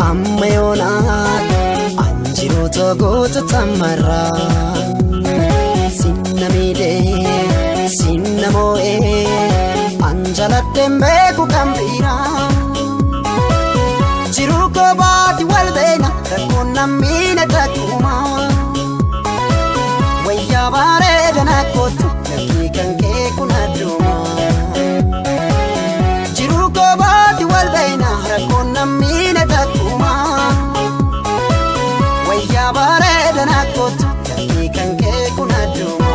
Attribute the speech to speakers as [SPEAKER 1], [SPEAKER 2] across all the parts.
[SPEAKER 1] amma yoona anjiroota goota tamarra sinna miidhee sinna moo'ee anjaladheen beeku kan biraa jiruu koo baati wal beena rakkoon nammiine takkuma wayyaa bareedana kootu lakkii kan kee kun adduma jiruu koo baati wal beena rakkoon nammiine takkuma wayyaa bareedana kootu lakkii kan kee kun adduma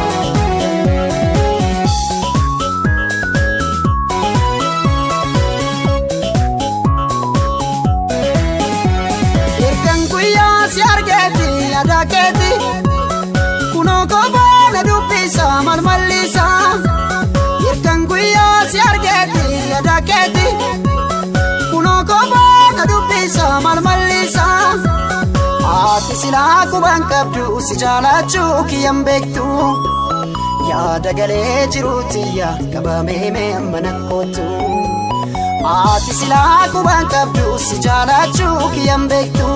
[SPEAKER 1] Adaketi kuno kobana dubisa malmalisa irkanguya si argeti adaketi kuno kobana dubisa malmalisa ati sila kuban kabdu si jalachu kiyam bektu ya dagale jirutiya kabame me manakotu ati sila kuban kabdu si jalachu kiyam bektu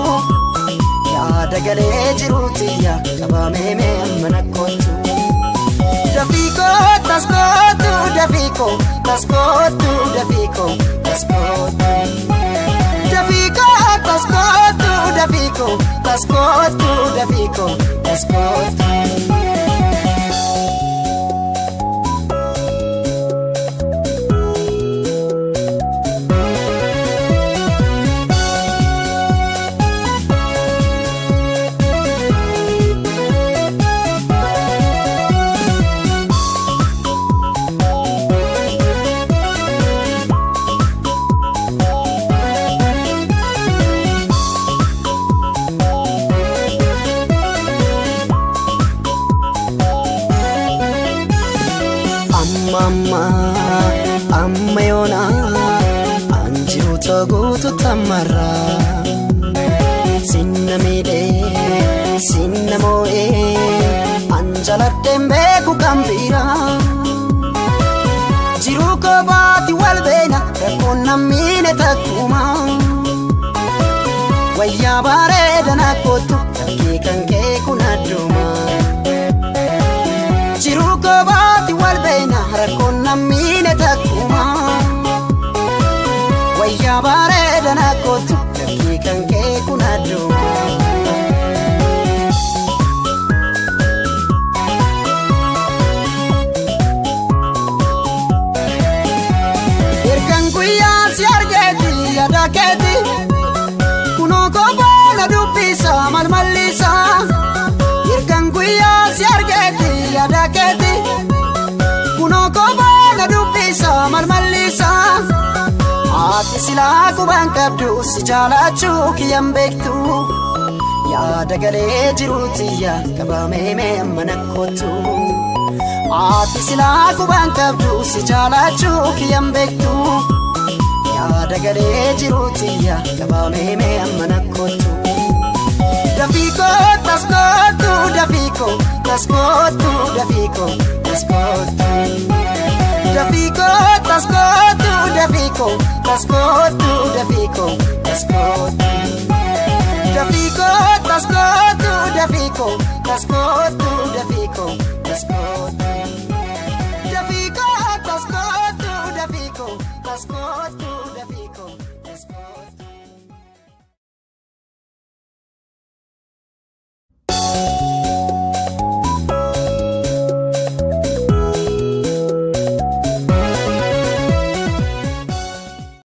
[SPEAKER 1] dagalee jiruutiya qabamee mee mana kootu dafiiko taskootu dafiiko taskootu dafiiko taskootu dafiiko taskootu dafiiko taskootu dafiiko taskootu amma yoona anjiroota goota tamarra sinna miidhee sinna moo'ee anjaladheen beeku kan biraa jiruu koo baati wal beena rakkoon nammiine takkuma wayyaa bareedana kootu lakkii kan kee kun adduma jiruu koo baati wal beena rakkoon nammiine takkuma wayyaa bareedana kootu lakkii kan kee kun adduma ergan guyyaa si argeeti adaketi kunoo koo baana dubbisa malmallisa ergan guyyaa si argeeti adaketi kuno kobana dubisa malmalisa ati sila kuban kabdu si jalachu kiyam bektu ya dagalee jirutiya kabame me manakotu ati sila kuban kabdu si jalachu kiyam bektu ya dagalee jirutiya kabame me manakotu dafiiko taskootu dafiiko taskootu dafiiko taskootu dafiiko taskootu dafiiko taskootu dafiiko taskootu dafiiko taskootu dafiiko taskootu